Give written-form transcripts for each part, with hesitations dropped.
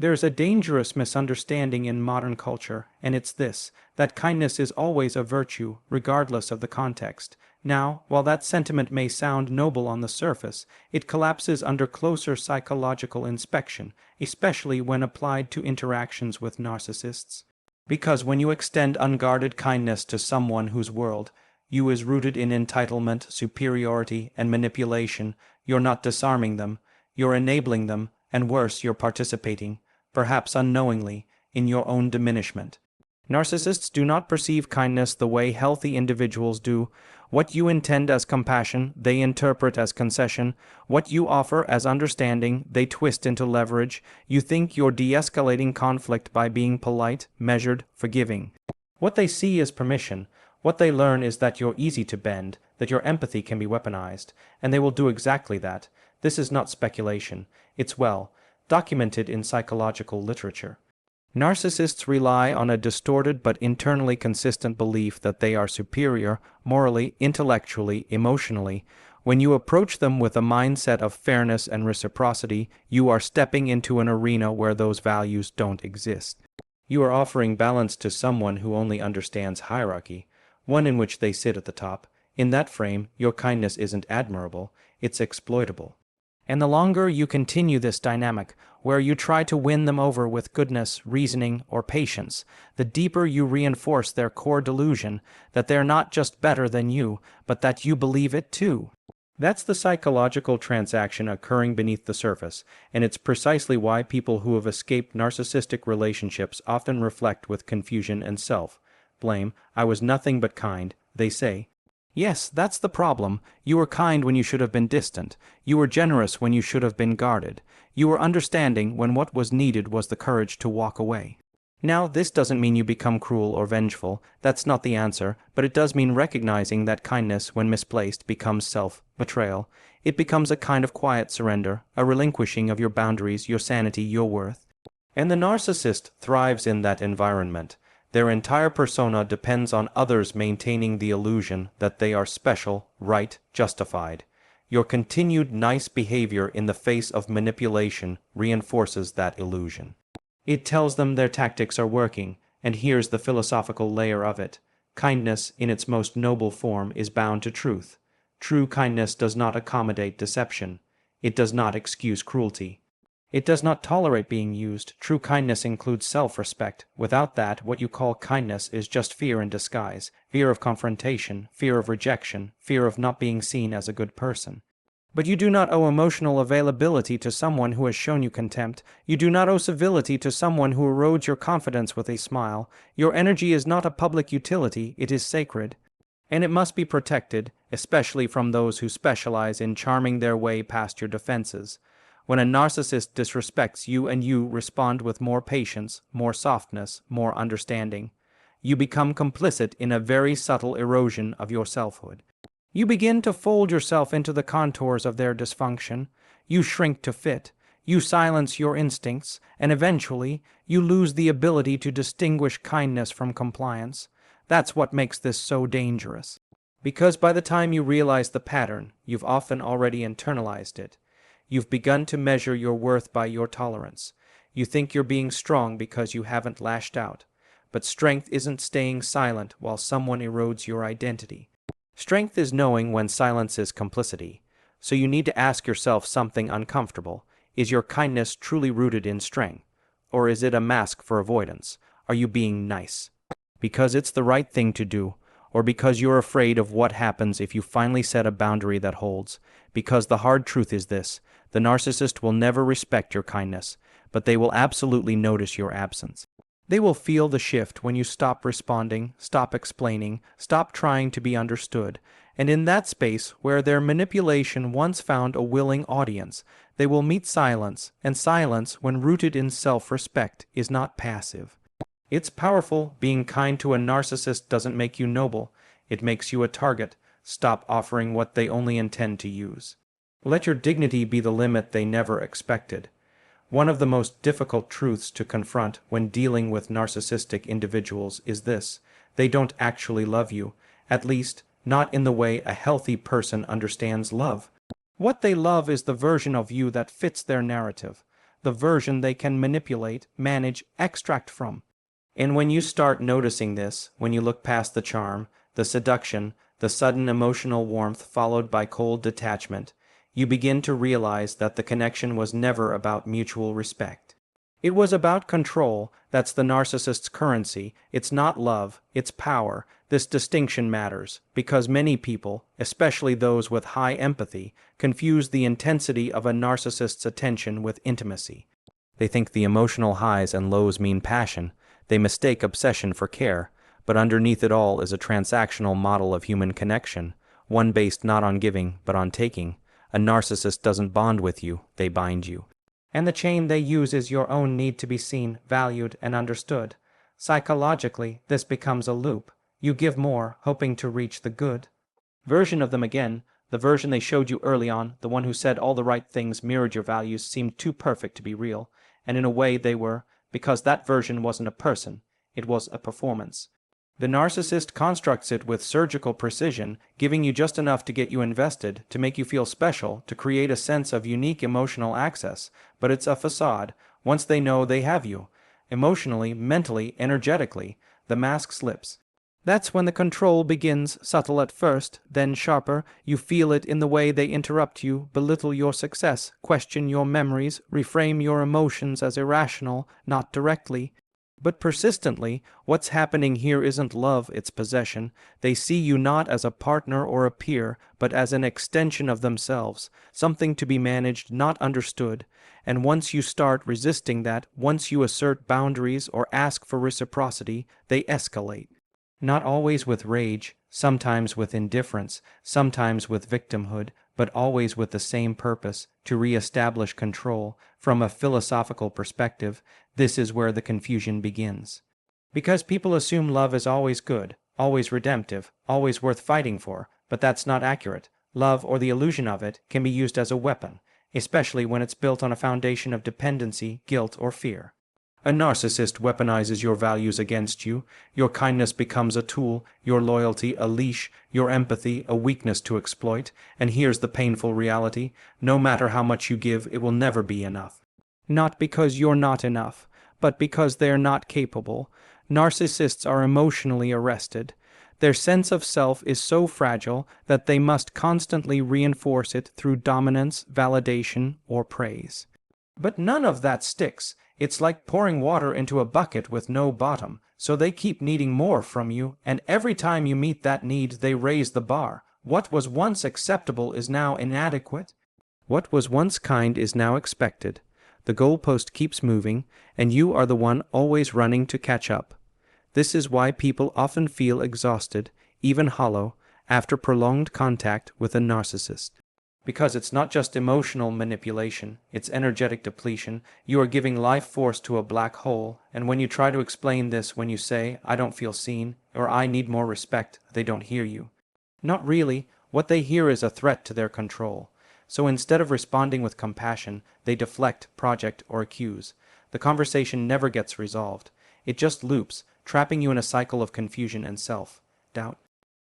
There's a dangerous misunderstanding in modern culture, and it's this, that kindness is always a virtue, regardless of the context. Now, while that sentiment may sound noble on the surface, it collapses under closer psychological inspection, especially when applied to interactions with narcissists. Because when you extend unguarded kindness to someone whose world you is rooted in entitlement, superiority, and manipulation, you're not disarming them, you're enabling them, and worse, you're participating, perhaps unknowingly, in your own diminishment. Narcissists do not perceive kindness the way healthy individuals do. What you intend as compassion, they interpret as concession. What you offer as understanding, they twist into leverage. You think you're de-escalating conflict by being polite, measured, forgiving. What they see is permission. What they learn is that you're easy to bend, that your empathy can be weaponized, and they will do exactly that. This is not speculation. It's documented in psychological literature. Narcissists rely on a distorted but internally consistent belief that they are superior, morally, intellectually, emotionally. When you approach them with a mindset of fairness and reciprocity, you are stepping into an arena where those values don't exist. You are offering balance to someone who only understands hierarchy, one in which they sit at the top. In that frame, your kindness isn't admirable, it's exploitable. And the longer you continue this dynamic, where you try to win them over with goodness, reasoning, or patience, the deeper you reinforce their core delusion that they're not just better than you, but that you believe it too. That's the psychological transaction occurring beneath the surface, and it's precisely why people who have escaped narcissistic relationships often reflect with confusion and self-blame. I was nothing but kind, they say. Yes, that's the problem. You were kind when you should have been distant. You were generous when you should have been guarded. You were understanding when what was needed was the courage to walk away. Now, this doesn't mean you become cruel or vengeful. That's not the answer, but it does mean recognizing that kindness, when misplaced, becomes self-betrayal. It becomes a kind of quiet surrender, a relinquishing of your boundaries, your sanity, your worth. And the narcissist thrives in that environment. Their entire persona depends on others maintaining the illusion that they are special, right, justified. Your continued nice behavior in the face of manipulation reinforces that illusion. It tells them their tactics are working, and here's the philosophical layer of it. Kindness, in its most noble form, is bound to truth. True kindness does not accommodate deception. It does not excuse cruelty. It does not tolerate being used. True kindness includes self-respect. Without that, what you call kindness is just fear in disguise. Fear of confrontation, fear of rejection, fear of not being seen as a good person. But you do not owe emotional availability to someone who has shown you contempt. You do not owe civility to someone who erodes your confidence with a smile. Your energy is not a public utility, it is sacred. And it must be protected, especially from those who specialize in charming their way past your defenses. When a narcissist disrespects you and you respond with more patience, more softness, more understanding, you become complicit in a very subtle erosion of your selfhood. You begin to fold yourself into the contours of their dysfunction. You shrink to fit. You silence your instincts, and eventually you lose the ability to distinguish kindness from compliance. That's what makes this so dangerous. Because by the time you realize the pattern, you've often already internalized it. You've begun to measure your worth by your tolerance. You think you're being strong because you haven't lashed out. But strength isn't staying silent while someone erodes your identity. Strength is knowing when silence is complicity. So you need to ask yourself something uncomfortable. Is your kindness truly rooted in strength? Or is it a mask for avoidance? Are you being nice because it's the right thing to do? Or because you're afraid of what happens if you finally set a boundary that holds? Because the hard truth is this: the narcissist will never respect your kindness, but they will absolutely notice your absence. They will feel the shift when you stop responding, stop explaining, stop trying to be understood, and in that space where their manipulation once found a willing audience, they will meet silence, and silence, when rooted in self-respect, is not passive. It's powerful. Being kind to a narcissist doesn't make you noble. It makes you a target. Stop offering what they only intend to use. Let your dignity be the limit they never expected. One of the most difficult truths to confront when dealing with narcissistic individuals is this: they don't actually love you, at least not in the way a healthy person understands love. What they love is the version of you that fits their narrative, the version they can manipulate, manage, extract from. And when you start noticing this, when you look past the charm, the seduction, the sudden emotional warmth followed by cold detachment, you begin to realize that the connection was never about mutual respect. It was about control. That's the narcissist's currency. It's not love, it's power. This distinction matters, because many people, especially those with high empathy, confuse the intensity of a narcissist's attention with intimacy. They think the emotional highs and lows mean passion. They mistake obsession for care, but underneath it all is a transactional model of human connection, one based not on giving, but on taking. A narcissist doesn't bond with you, they bind you. And the chain they use is your own need to be seen, valued, and understood. Psychologically, this becomes a loop. You give more, hoping to reach the good version of them again. The version they showed you early on, the one who said all the right things, mirrored your values, seemed too perfect to be real. And in a way they were, because that version wasn't a person, it was a performance. The narcissist constructs it with surgical precision, giving you just enough to get you invested, to make you feel special, to create a sense of unique emotional access. But it's a facade. Once they know they have you, emotionally, mentally, energetically, the mask slips. That's when the control begins, subtle at first, then sharper. You feel it in the way they interrupt you, belittle your success, question your memories, reframe your emotions as irrational, not directly, but persistently. What's happening here isn't love, it's possession. They see you not as a partner or a peer, but as an extension of themselves, something to be managed, not understood. And once you start resisting that, once you assert boundaries or ask for reciprocity, they escalate. Not always with rage, sometimes with indifference, sometimes with victimhood, but always with the same purpose, to re-establish control. From a philosophical perspective, this is where the confusion begins. Because people assume love is always good, always redemptive, always worth fighting for, but that's not accurate. Love, or the illusion of it, can be used as a weapon, especially when it's built on a foundation of dependency, guilt, or fear. A narcissist weaponizes your values against you. Your kindness becomes a tool, your loyalty a leash, your empathy a weakness to exploit. And here's the painful reality: no matter how much you give, it will never be enough. Not because you're not enough, but because they're not capable. Narcissists are emotionally arrested. Their sense of self is so fragile that they must constantly reinforce it through dominance, validation, or praise. But none of that sticks. It's like pouring water into a bucket with no bottom, so they keep needing more from you, and every time you meet that need, they raise the bar. What was once acceptable is now inadequate. What was once kind is now expected. The goalpost keeps moving, and you are the one always running to catch up. This is why people often feel exhausted, even hollow, after prolonged contact with a narcissist. Because it's not just emotional manipulation, it's energetic depletion. You are giving life force to a black hole, and when you try to explain this, when you say, "I don't feel seen," or "I need more respect," they don't hear you. Not really. What they hear is a threat to their control. So instead of responding with compassion, they deflect, project, or accuse. The conversation never gets resolved. It just loops, trapping you in a cycle of confusion and self-doubt.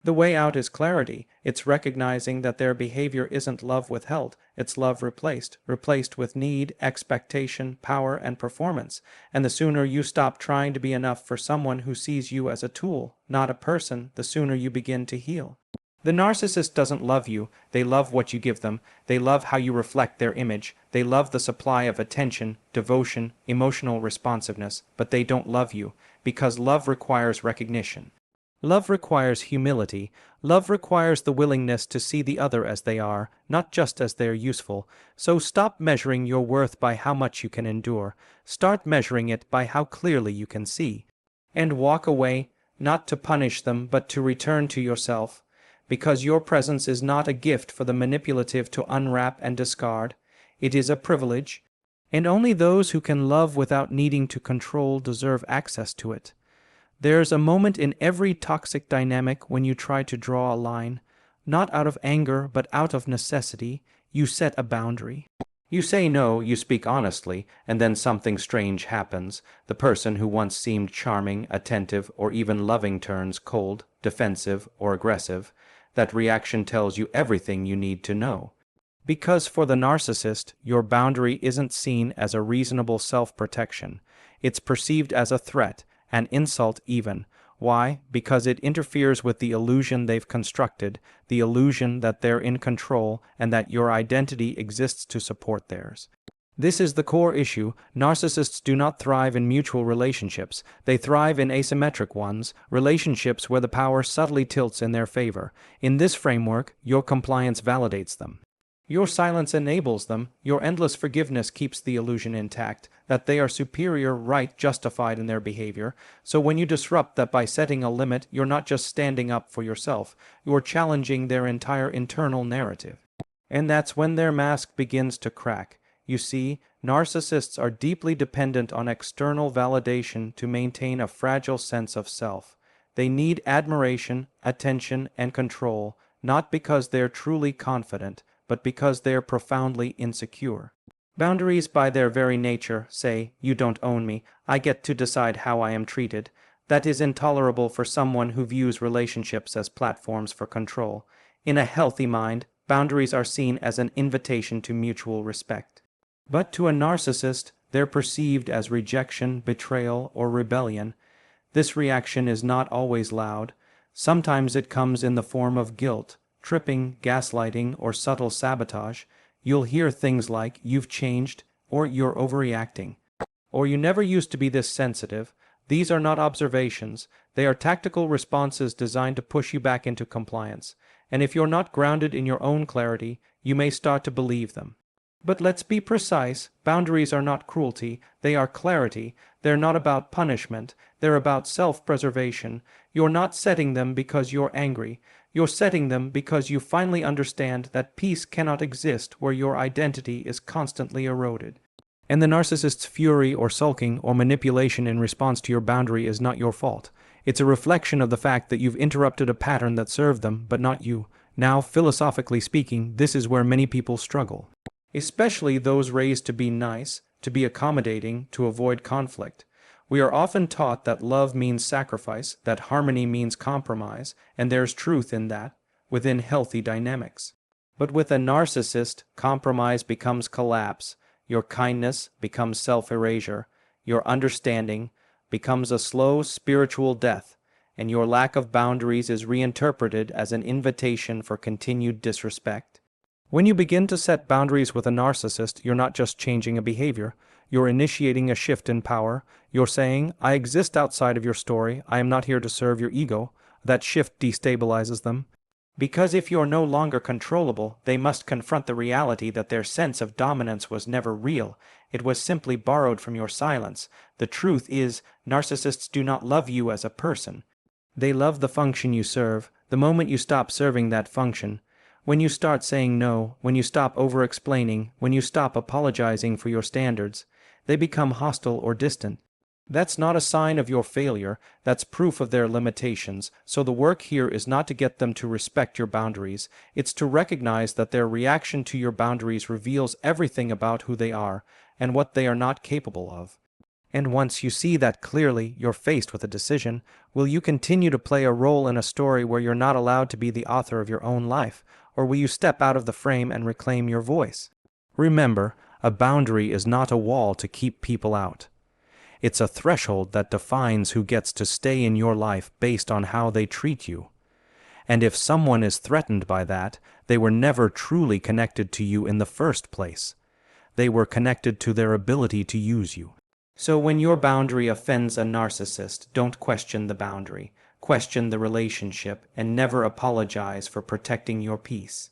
The way out is clarity. It's recognizing that their behavior isn't love withheld, it's love replaced with need, expectation, power, and performance. And the sooner you stop trying to be enough for someone who sees you as a tool, not a person, the sooner you begin to heal. The narcissist doesn't love you. They love what you give them. They love how you reflect their image. They love the supply of attention, devotion, emotional responsiveness, but they don't love you, because love requires recognition. Love requires humility. Love requires the willingness to see the other as they are, not just as they're useful. So stop measuring your worth by how much you can endure. Start measuring it by how clearly you can see. And walk away, not to punish them, but to return to yourself. Because your presence is not a gift for the manipulative to unwrap and discard. It is a privilege. And only those who can love without needing to control deserve access to it. There's a moment in every toxic dynamic when you try to draw a line, not out of anger but out of necessity. You set a boundary. You say no, you speak honestly, and then something strange happens. The person who once seemed charming, attentive, or even loving turns cold, defensive, or aggressive. That reaction tells you everything you need to know. Because for the narcissist, your boundary isn't seen as a reasonable self-protection. It's perceived as a threat, an insult even. Why? Because it interferes with the illusion they've constructed, the illusion that they're in control and that your identity exists to support theirs. This is the core issue. Narcissists do not thrive in mutual relationships. They thrive in asymmetric ones, relationships where the power subtly tilts in their favor. In this framework, your compliance validates them. Your silence enables them. Your endless forgiveness keeps the illusion intact that they are superior, right, justified in their behavior. So when you disrupt that by setting a limit, you're not just standing up for yourself, you're challenging their entire internal narrative. And that's when their mask begins to crack. You see, narcissists are deeply dependent on external validation to maintain a fragile sense of self. They need admiration, attention, and control, not because they're truly confident, but because they're profoundly insecure. Boundaries, by their very nature, say, "You don't own me, I get to decide how I am treated." That is intolerable for someone who views relationships as platforms for control. In a healthy mind, boundaries are seen as an invitation to mutual respect. But to a narcissist, they're perceived as rejection, betrayal, or rebellion. This reaction is not always loud. Sometimes it comes in the form of guilt, tripping, gaslighting, or subtle sabotage. You'll hear things like, "You've changed," or "You're overreacting," or "You never used to be this sensitive." These are not observations. They are tactical responses designed to push you back into compliance. And if you're not grounded in your own clarity, you may start to believe them. But let's be precise. Boundaries are not cruelty. They are clarity. They're not about punishment. They're about self-preservation. You're not setting them because you're angry. You're setting them because you finally understand that peace cannot exist where your identity is constantly eroded. And the narcissist's fury or sulking or manipulation in response to your boundary is not your fault. It's a reflection of the fact that you've interrupted a pattern that served them, but not you. Now, philosophically speaking, this is where many people struggle. Especially those raised to be nice, to be accommodating, to avoid conflict. We are often taught that love means sacrifice, that harmony means compromise, and there's truth in that, within healthy dynamics. But with a narcissist, compromise becomes collapse. Your kindness becomes self-erasure. Your understanding becomes a slow spiritual death, and your lack of boundaries is reinterpreted as an invitation for continued disrespect. When you begin to set boundaries with a narcissist, you're not just changing a behavior. You're initiating a shift in power. You're saying, "I exist outside of your story. I am not here to serve your ego." That shift destabilizes them. Because if you're no longer controllable, they must confront the reality that their sense of dominance was never real. It was simply borrowed from your silence. The truth is, narcissists do not love you as a person. They love the function you serve. The moment you stop serving that function, when you start saying no, when you stop over-explaining, when you stop apologizing for your standards, they become hostile or distant. That's not a sign of your failure, that's proof of their limitations. So the work here is not to get them to respect your boundaries, it's to recognize that their reaction to your boundaries reveals everything about who they are and what they are not capable of. And once you see that clearly, you're faced with a decision. Will you continue to play a role in a story where you're not allowed to be the author of your own life, or will you step out of the frame and reclaim your voice? Remember, a boundary is not a wall to keep people out. It's a threshold that defines who gets to stay in your life based on how they treat you. And if someone is threatened by that, they were never truly connected to you in the first place. They were connected to their ability to use you. So when your boundary offends a narcissist, don't question the boundary. Question the relationship and never apologize for protecting your peace.